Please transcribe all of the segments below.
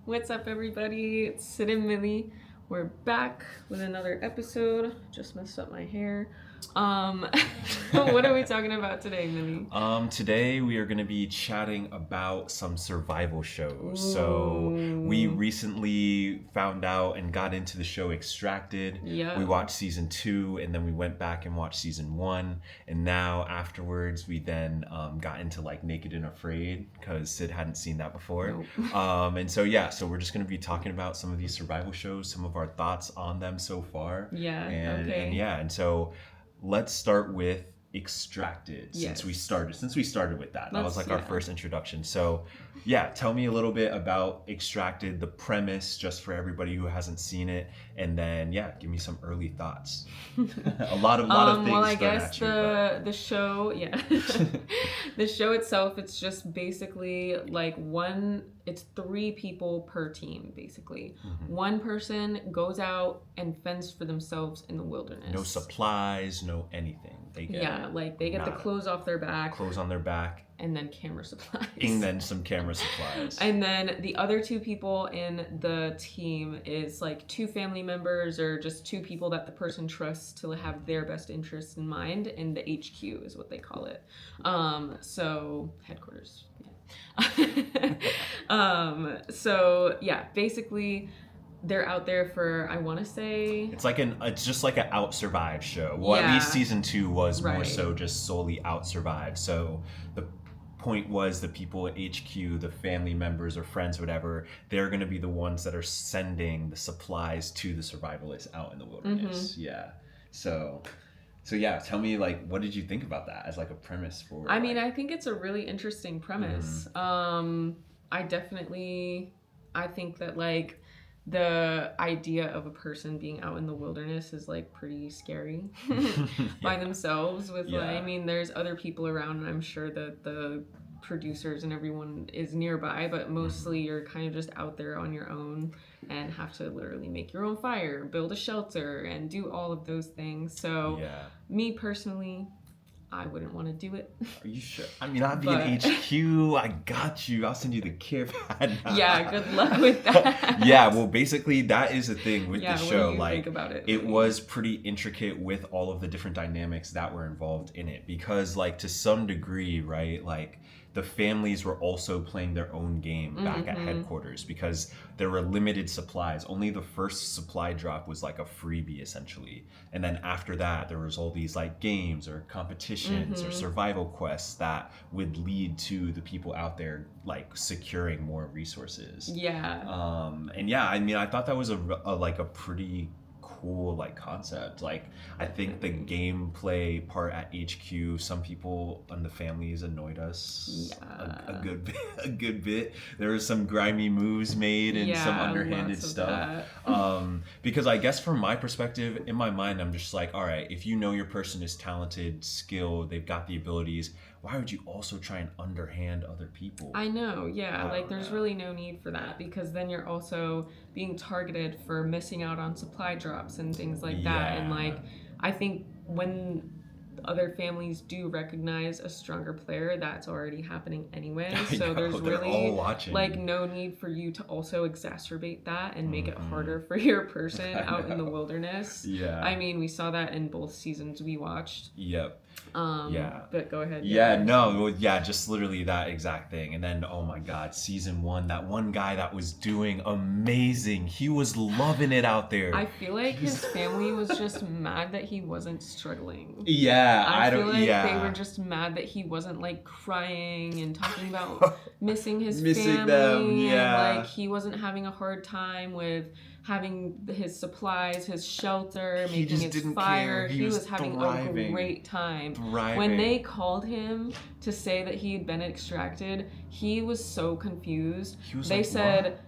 What's up, everybody? It's Sid and Millie. We're back with another episode. Just messed up my hair. What are we talking about today, Millie? Today we are going to be chatting about some survival shows. So we recently found out and got into the show Extracted. Yeah. We watched season 2 and then we went back and watched season 1. And now afterwards we then got into like Naked and Afraid because Sid hadn't seen that before. Nope. So we're just going to be talking about some of these survival shows, some of our thoughts on them so far. Yeah. And so let's start with Extracted Yes. since we started with that. That was like our Yeah. first introduction. So yeah, tell me a little bit about Extracted, the premise, just for everybody who hasn't seen it, and then give me some early thoughts. a lot of things. Well, I thrown guess at you, the show, the show itself, it's just basically like it's 3 people per team, basically. Mm-hmm. One person goes out and fends for themselves in the wilderness. No supplies, no anything. They get they get the clothes off their back. Clothes on their back. And then camera supplies. And then some camera supplies. And then the other 2 people in the team is like 2 family members or just 2 people that the person trusts to have their best interests in mind. And the HQ is what they call it. So headquarters. Yeah. Basically they're out there for, I want to say, it's just like an out survive show. Well, at least season 2 was more so just solely out survive. So the point was the people at HQ, the family members or friends, whatever, they're going to be the ones that are sending the supplies to the survivalists out in the wilderness. Yeah. So yeah, tell me, like, what did you think about that as like a premise for? I mean, I think it's a really interesting premise. I think that like the idea of a person being out in the wilderness is like pretty scary by themselves I mean, there's other people around and I'm sure that the producers and everyone is nearby, but mostly you're kind of just out there on your own and have to literally make your own fire, build a shelter, and do all of those things. So me personally, I wouldn't want to do it. Are you sure? I mean, I'll be in HQ. I got you. I'll send you the care pad. Yeah, good luck with that. Well, basically, that is the thing with the show. What do you think about it? It was pretty intricate with all of the different dynamics that were involved in it because, like, to some degree, right, like, the families were also playing their own game back at headquarters because there were limited supplies. Only the first supply drop was like a freebie essentially. And then after that, there was all these like games or competitions or survival quests that would lead to the people out there like securing more resources. I mean, I thought that was a pretty cool like concept. Like, I think the gameplay part at HQ, some people and the families annoyed us a good bit. There were some grimy moves made and some underhanded stuff. Because I guess from my perspective, in my mind, I'm just like, all right, if you know your person is talented, skilled, they've got the abilities, why would you also try and underhand other people? I know, there's really no need for that because then you're also being targeted for missing out on supply drops and things like that. And like, I think when other families do recognize a stronger player, that's already happening anyway. So there's really like no need for you to also exacerbate that and make it harder for your person out in the wilderness. I mean, we saw that in both seasons we watched. But go ahead. Just literally that exact thing. And then, oh my God, season 1, that one guy that was doing amazing. He was loving it out there. I feel like his family was just mad that he wasn't struggling. I feel like they were just mad that he wasn't like crying and talking about missing his family them. And like he wasn't having a hard time with having his supplies, his shelter, making his fire. He was having a great time. When they called him to say that he had been extracted, he was so confused. They said,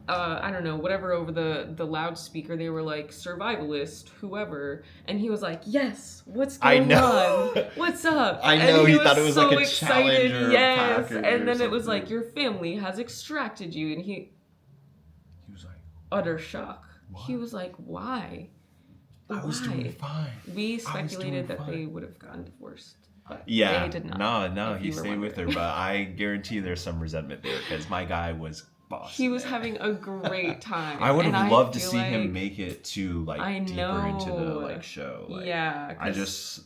I don't know, whatever over the loudspeaker, they were like, survivalist, whoever. And he was like, yes, what's going on? What's up? I know, and he thought it was so like a excited. challenger. Yes. And then it was like, your family has extracted you. And he was like, utter shock. What? He was like, why? I was doing fine. We speculated that they would have gotten divorced. But they did not. No, he stayed with her. But I guarantee there's some resentment there because my guy was boss. He was having a great time. I would and have I loved to feel see like, him make it to like I deeper into the know. like show. Like, Yeah, I 'cause- just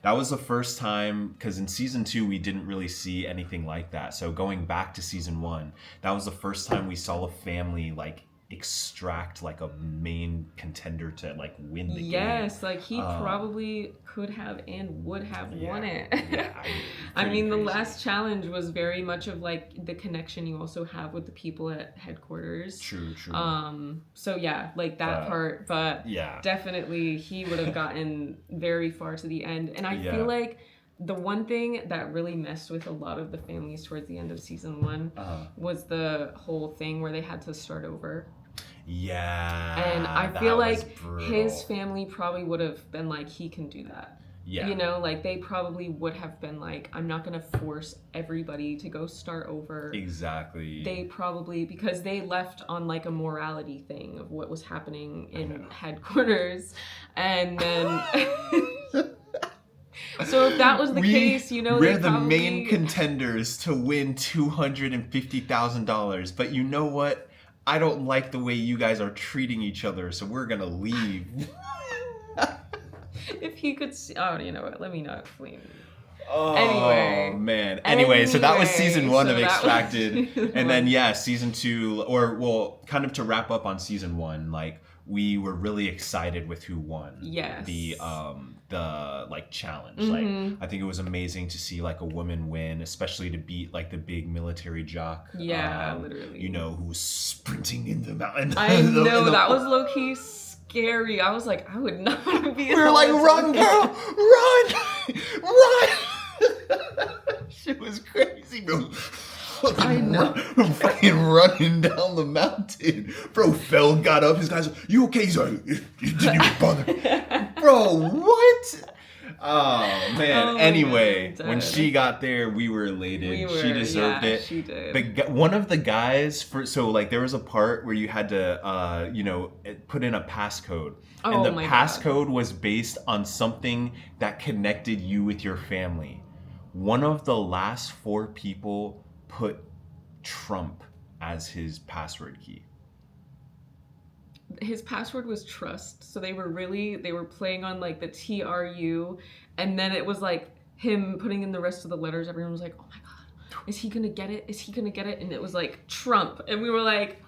that was the first time, because in season 2 we didn't really see anything like that. So going back to season 1, that was the first time we saw a family like extract like a main contender to like win the game. Yes, like he probably could have and would have won it. Yeah, I mean, the crazy. last challenge was very much of like the connection you also have with the people at headquarters. True. So yeah, like that part, but Yeah. definitely he would have gotten very far to the end. And I Yeah. feel like the one thing that really messed with a lot of the families towards the end of season 1 was the whole thing where they had to start over. Yeah. And I that feel was like brutal. his family probably would have been like, he can do that. Yeah. You know, like they probably would have been like, I'm not going to force everybody to go start over. Exactly. They probably, because they left on like a morality thing of what was happening in headquarters. And then. So if that was the case, you know, we're they the probably... main contenders to win $250,000. But you know what? I don't like the way you guys are treating each other, so we're gonna leave. If he could see... Oh, you know what? Let me not explain. Oh, Anyway. man. Anyway, so that was season 1 of so that was Extracted. season And one. then, yeah, season 2, or, well, kind of to wrap up on season 1, like, we were really excited with who won. Yes. The like challenge. Mm-hmm. Like, I think it was amazing to see like a woman win, especially to beat like the big military jock. Yeah, literally. You know, who was sprinting in the mountain. I know, that was low-key scary. I was like, I would not want to be We were like, run, girl! Run! Run! Shit was crazy, bro. I know. Fucking running down the mountain. Bro fell, got up. His guys like, you okay? He's like, you didn't even bother. Bro, what? Oh, man. Oh my anyway, God, when Dad. she got there, we were elated. She deserved it. She did. One of the guys, so like there was a part where you had to, put in a passcode. And Oh the my God. passcode was based on something that connected you with your family. One of the last 4 people put Trump as his password key. His password was trust, so they were playing on like the TRU, and then it was like him putting in the rest of the letters. Everyone was like, oh my God, is he gonna get it? Is he gonna get it? And it was like Trump, and we were like,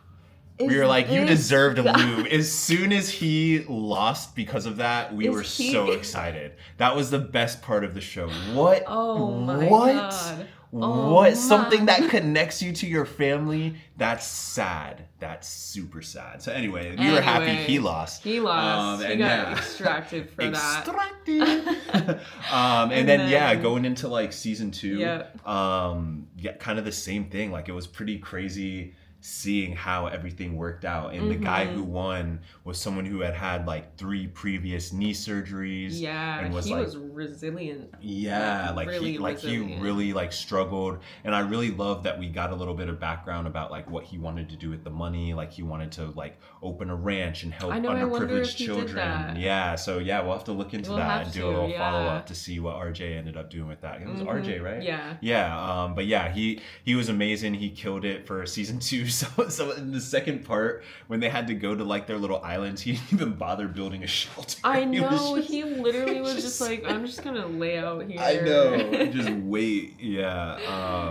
We were like, you this deserve to guy- lose. As soon as he lost because of that, we Is were he- so excited. That was the best part of the show. What? Oh my what? God. Oh What? my. Something that connects you to your family? That's sad. That's super sad. So anyway, we were happy Anyway, he lost. He lost. He and got yeah. extracted for that. Extracted. and And then yeah, then- going into like season 2, Yeah. kind of the same thing. Like it was pretty crazy seeing how everything worked out. And the guy who won was someone who had like 3 previous knee surgeries. Yeah, and was he like, was resilient. yeah, Like, like really he resilient. really like struggled, and I really love that we got a little bit of background about like what he wanted to do with the money. Like he wanted to like open a ranch and help I know, I wonder if underprivileged he did children. that. Yeah, so yeah, we'll have to look into We'll that have and do to, a little yeah. follow up to see what RJ ended up doing with that. It was RJ, right? Yeah. Yeah, but yeah, he was amazing. He killed it for season 2. So in the second part, when they had to go to like their little islands, he didn't even bother building a shelter. I He was know, just- he literally was just just like, I'm just gonna lay out here. I know. Just wait. Yeah.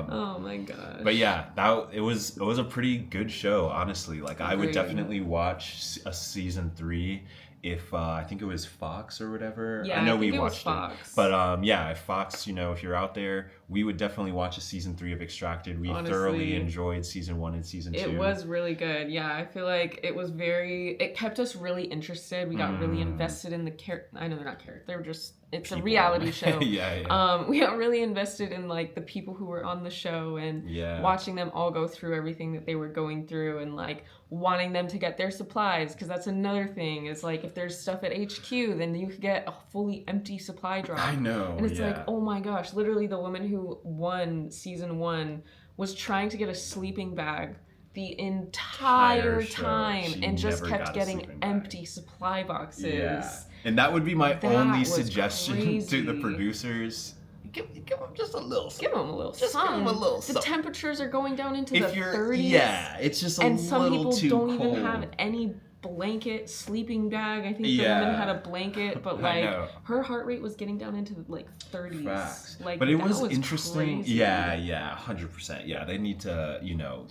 Oh my gosh. But yeah, it was a pretty good show, honestly. Like I would Agreed. definitely watch a season 3 if I think it was Fox or whatever. Yeah, I know I we think it was watched Fox. it. But yeah, if Fox, if you're out there, we would definitely watch a season 3 of Extracted. We Honestly, thoroughly enjoyed season 1 and season 2. It was really good. Yeah, I feel like it kept us really interested. We got really invested in the I know they're not characters. They were just, it's a People. reality show. yeah. We got really invested in like the people who were on the show and Yeah. watching them all go through everything that they were going through and like wanting them to get their supplies, because that's another thing is like if there's stuff at HQ, then you could get a fully empty supply drop. I know. And it's yeah. like, oh my gosh, literally the woman who won season 1 was trying to get a sleeping bag the entire Entire show. time She and just never kept got a getting sleeping bag. empty supply boxes. Yeah. And that would be my That only was suggestion to the crazy. producers. give them just a little something. Give them a little Just give something. 'em a little The something. temperatures are going down into the If you're 30s. yeah, it's just a And some little people too don't cold. even have any blanket, sleeping bag. I think the woman Yeah. had a blanket, but I like know. her heart rate was getting down into like 30s. Facts. Like, But it that was interesting. crazy. Yeah, 100%. Yeah, they need to,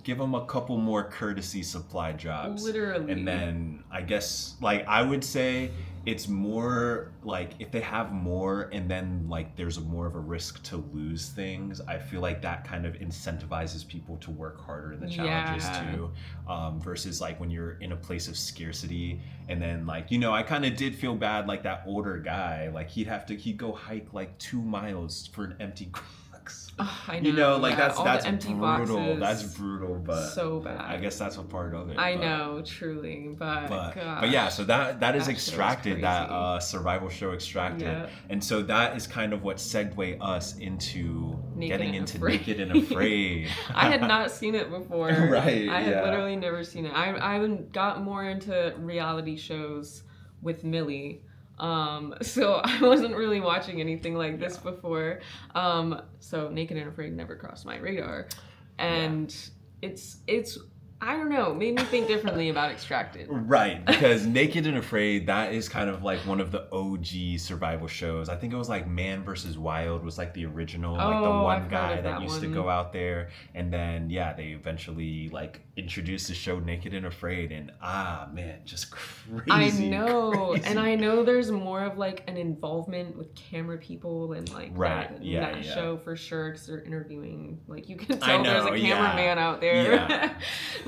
give them a couple more courtesy supply jobs. Literally. And then I guess, like, I would say it's more like if they have more and then like there's more of a risk to lose things, I feel like that kind of incentivizes people to work harder in the challenges Yeah. too. Versus like when you're in a place of scarcity and then like, I kind of did feel bad, like that older guy, like he'd go hike like 2 miles for an empty box. I know. Like yeah, that's all that's the empty brutal. boxes. That's brutal, but So bad. I guess that's a part of it. I but- know, truly, but but yeah, so that is That show is Extracted, that crazy. survival show Extracted, Yeah. and so that is kind of what segued us into Naked getting and into Afraid. Naked and Afraid. I had not seen it before. Right, I had yeah. literally never seen it. I got more into reality shows with Millie. So I wasn't really watching anything like this before. So Naked and Afraid never crossed my radar. And it's I don't know, made me think differently about Extracted. Right, because Naked and Afraid, that is kind of like one of the OG survival shows. I think it was like Man vs. Wild was like the original, like the Oh, one I've heard guy of that that used to one. go out there, and then they eventually like introduced the show Naked and Afraid, and man, just crazy. I know, crazy. and I know there's more of like an involvement with camera people and like Right, that, yeah, that yeah. show for sure because they're interviewing. Like you can I tell there's know, a yeah. cameraman out there. Yeah.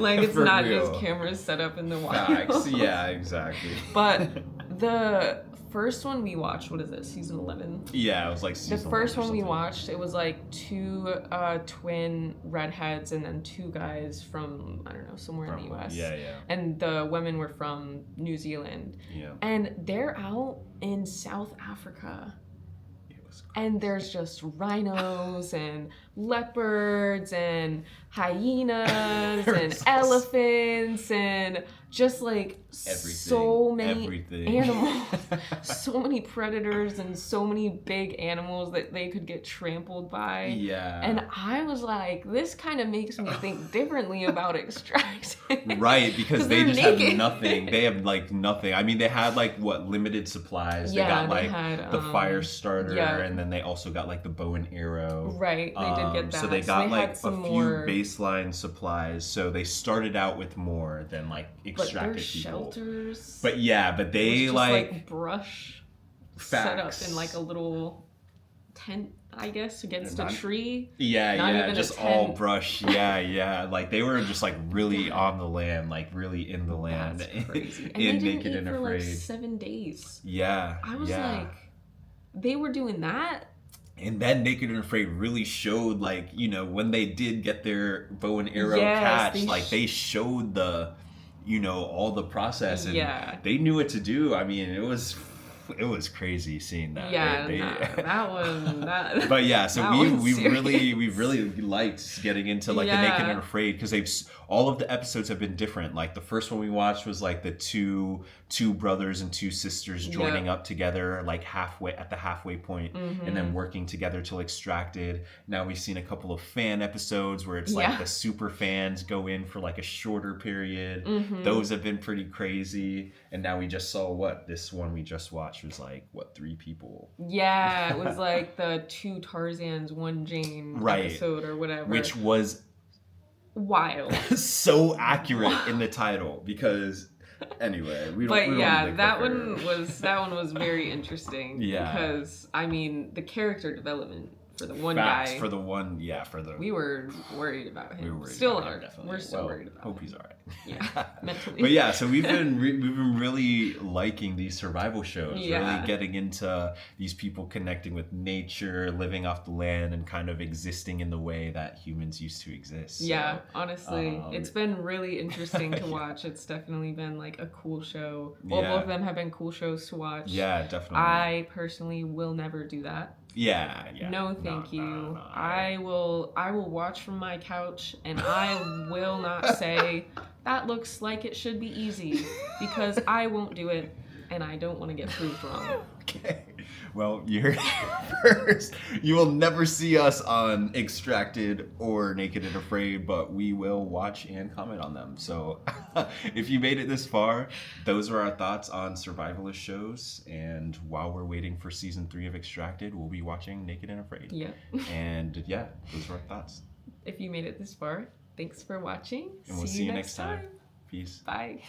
Like it's For not real. just cameras set up in the wild. Facts. Yeah, exactly. But the first one we watched, what is it, season 11? Yeah, it was like The season first 1 or one we something. watched, it was like 2 twin redheads and then 2 guys from, I don't know, somewhere in the US. Yeah. And the women were from New Zealand. Yeah. And they're out in South Africa. It was And there's just rhinos and leopards and hyenas and There's elephants and just like so many everything. animals. So many predators and so many big animals that they could get trampled by. Yeah. And I was like, this kind of makes me think differently about Extracted. Right, because they they're just naked. have nothing. They have like nothing. I mean, they had like limited supplies. They Yeah, got they like had, the fire starter, yeah. and then they also got like the bow and arrow. Right, they did get that. So they got like had a some few more, baseline supplies. So they started out with more than like but their extracted people. shelters. But was they just, like brush set up facts. in like a little tent, I guess, against Not- a tree. Yeah, Not even a just all tent. brush. Yeah. Like they were just like really on the land, like really in the land. That's crazy. And in they didn't Naked eat and for Afraid. like 7 days. Yeah. I was yeah. like, they were doing that. And then Naked and Afraid really showed, like, when they did get their bow and arrow Yes, catch, they like they showed the, all the process, and Yeah. they knew what to do. I mean, it was crazy seeing that. Yeah, They- that one. That, But yeah, so that we one's we really liked getting into like the Naked Yeah. and Afraid because all of the episodes have been different. Like the first one we watched was like the two brothers and 2 sisters joining up together, like at the halfway point, and then working together till Extracted. Now we've seen a couple of fan episodes where it's like Yeah. the super fans go in for like a shorter period. Mhm. Those have been pretty crazy. And now we just saw this one we just watched was like 3 people. Yeah, it was like the 2 Tarzans, 1 Jane Right. episode or whatever. Which was wild. so accurate in the title because anyway we don't But we don't yeah, wanna that clicker. one was very interesting. Yeah. Because I mean the character development for the one Facts guy, for the one for the we were worried about him. we were worried Still about him, are. definitely. We're still Well, worried about hope him. he's all right. Yeah, mentally. But yeah, so we've been really liking these survival shows, Yeah. really getting into these people connecting with nature, living off the land, and kind of existing in the way that humans used to exist. So, Yeah, honestly, um, it's been really interesting to Yeah. watch. It's definitely been like a cool show. Well, Yeah. both of them have been cool shows to watch. yeah, definitely. I personally will never do that. yeah. No, thank you. no. I will watch from my couch and I will not say that looks like it should be easy because I won't do it and I don't want to get proved wrong. Okay. Well, you heard it first. You will never see us on Extracted or Naked and Afraid, but we will watch and comment on them. So if you made it this far, those are our thoughts on survivalist shows. And while we're waiting for season 3 of Extracted, we'll be watching Naked and Afraid. Yeah. And yeah, those are our thoughts. If you made it this far, thanks for watching. And we'll see you next time. Peace. Bye.